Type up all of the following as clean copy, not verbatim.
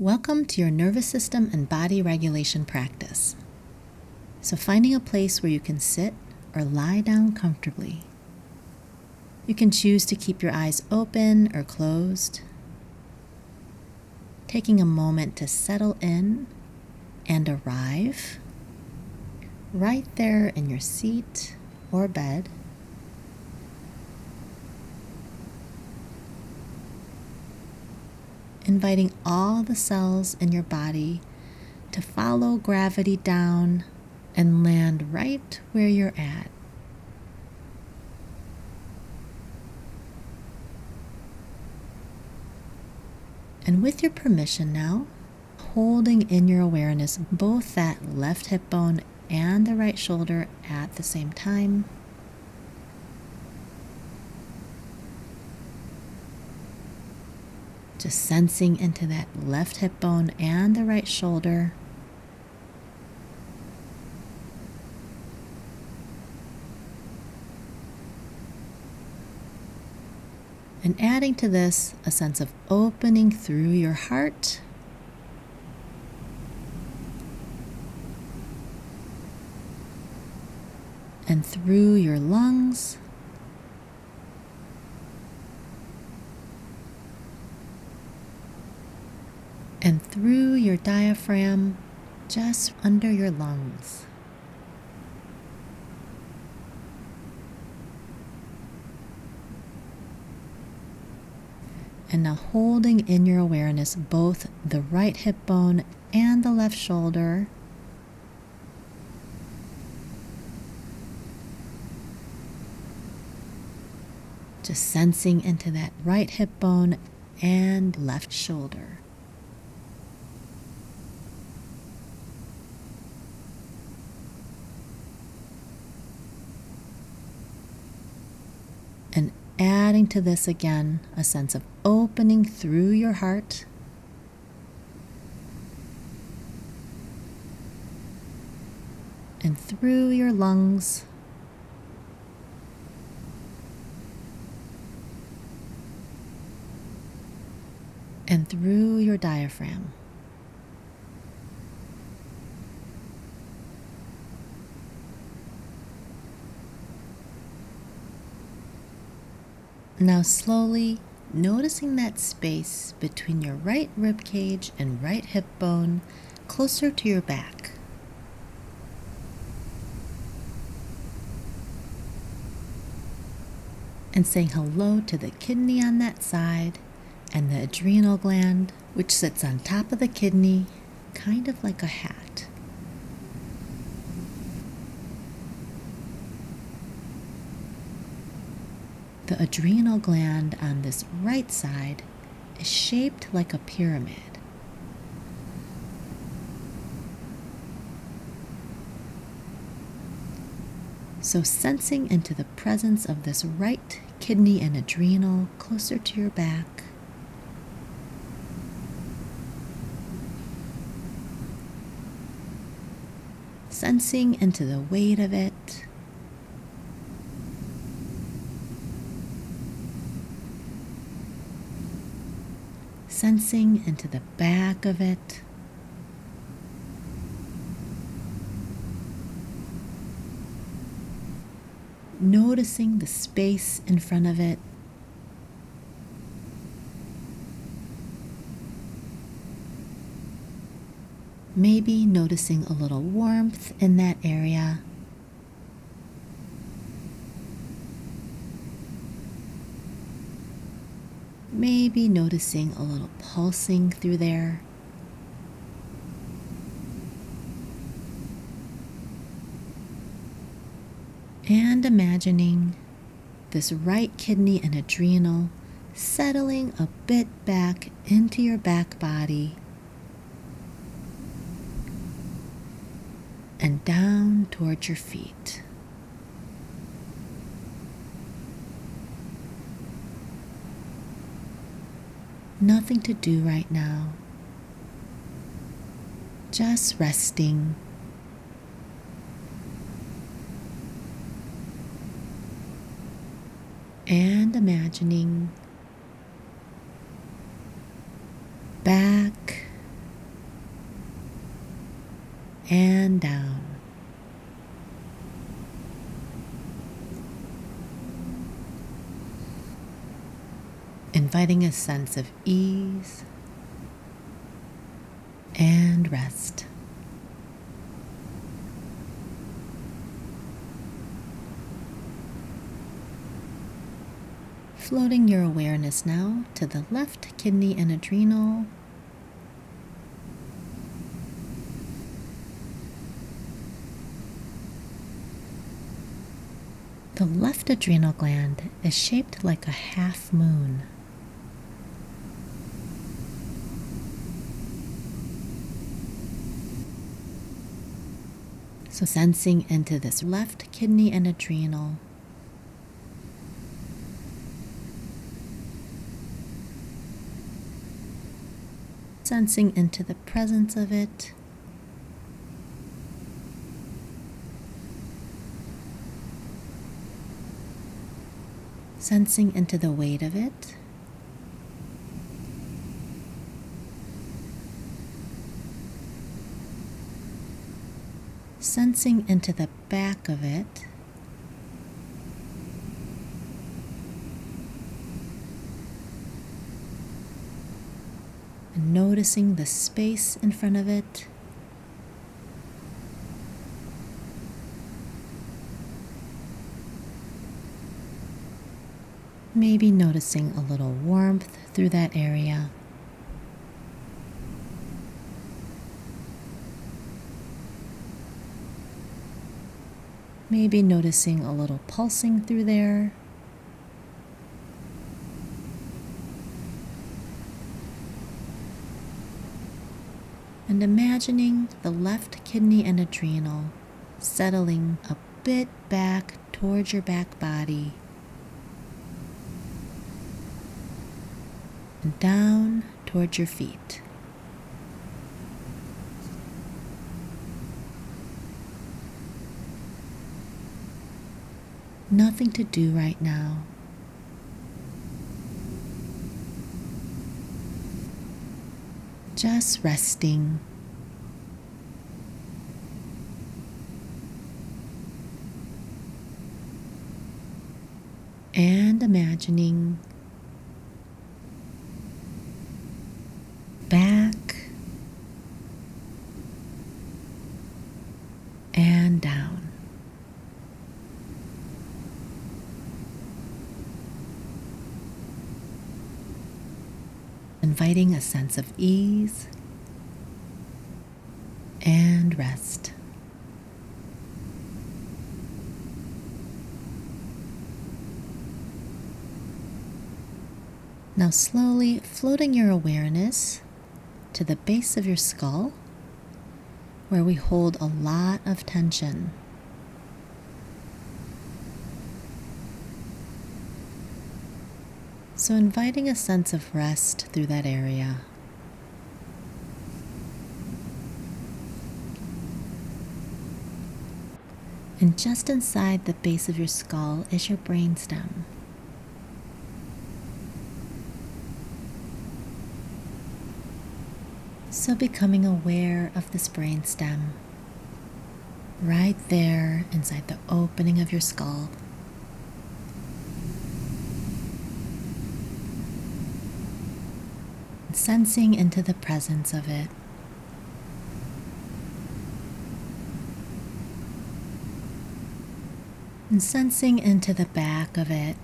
Welcome to your nervous system and body regulation practice. So finding a place where you can sit or lie down comfortably. You can choose to keep your eyes open or closed. Taking a moment to settle in and arrive right there in your seat or bed. Inviting all the cells in your body to follow gravity down and land right where you're at. And with your permission now, holding in your awareness both that left hip bone and the right shoulder at the same time. Just sensing into that left hip bone and the right shoulder. And adding to this a sense of opening through your heart and through your lungs and through your diaphragm just under your lungs. And now holding in your awareness both the right hip bone and the left shoulder. Just sensing into that right hip bone and left shoulder. And adding to this again a sense of opening through your heart and through your lungs and through your diaphragm. Now slowly noticing that space between your right rib cage and right hip bone closer to your back. And saying hello to the kidney on that side and the adrenal gland, which sits on top of the kidney, kind of like a hat. The adrenal gland on this right side is shaped like a pyramid. So sensing into the presence of this right kidney and adrenal closer to your back. Sensing into the weight of it. Sensing into the back of it. Noticing the space in front of it. Maybe noticing a little warmth in that area. Maybe noticing a little pulsing through there. And imagining this right kidney and adrenal settling a bit back into your back body and down towards your feet. Nothing to do right now. Just resting. And imagining back and down. Inviting a sense of ease and rest. Floating your awareness now to the left kidney and adrenal. The left adrenal gland is shaped like a half moon. So sensing into this left kidney and adrenal. Sensing into the presence of it. Sensing into the weight of it. Sensing into the back of it. And noticing the space in front of it. Maybe noticing a little warmth through that area. Maybe noticing a little pulsing through there. And imagining the left kidney and adrenal settling a bit back towards your back body and down towards your feet. Nothing to do right now. Just resting. And imagining back and down. Inviting a sense of ease and rest. Now slowly floating your awareness to the base of your skull, where we hold a lot of tension. So inviting a sense of rest through that area. And just inside the base of your skull is your brainstem. So becoming aware of this brainstem, right there inside the opening of your skull. Sensing into the presence of it. And sensing into the back of it.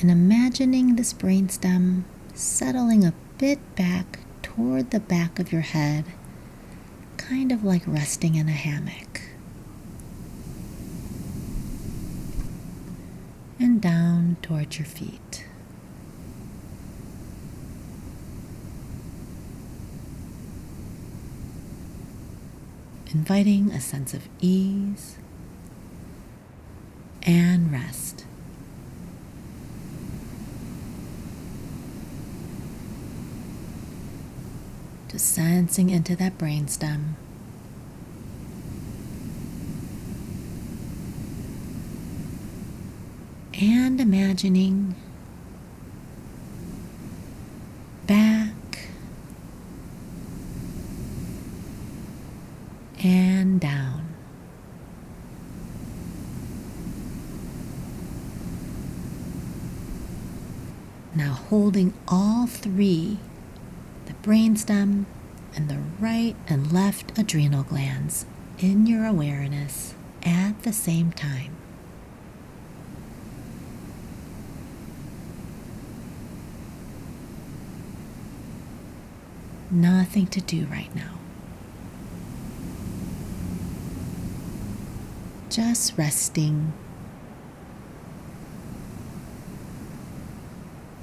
And imagining this brainstem settling a bit back toward the back of your head, kind of like resting in a hammock. And down towards your feet. Inviting a sense of ease and rest. Just sensing into that brainstem. And imagining Now holding all three, the brainstem and the right and left adrenal glands, in your awareness at the same time. Nothing to do right now. Just resting,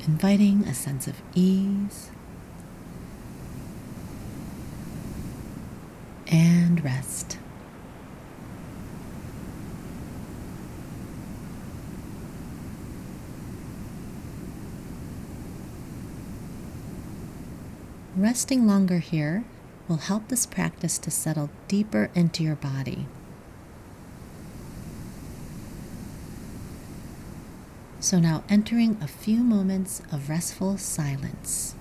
inviting a sense of ease and rest. Resting longer here will help this practice to settle deeper into your body. So now entering a few moments of restful silence.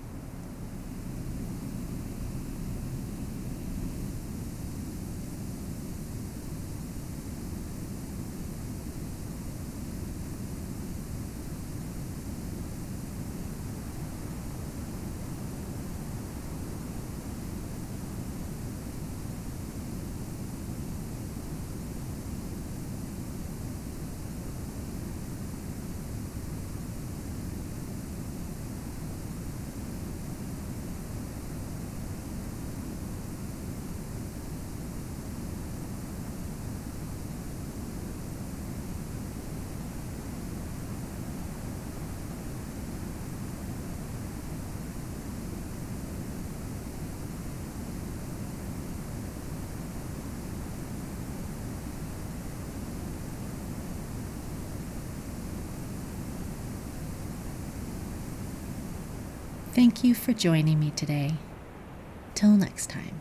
Thank you for joining me today. Till next time.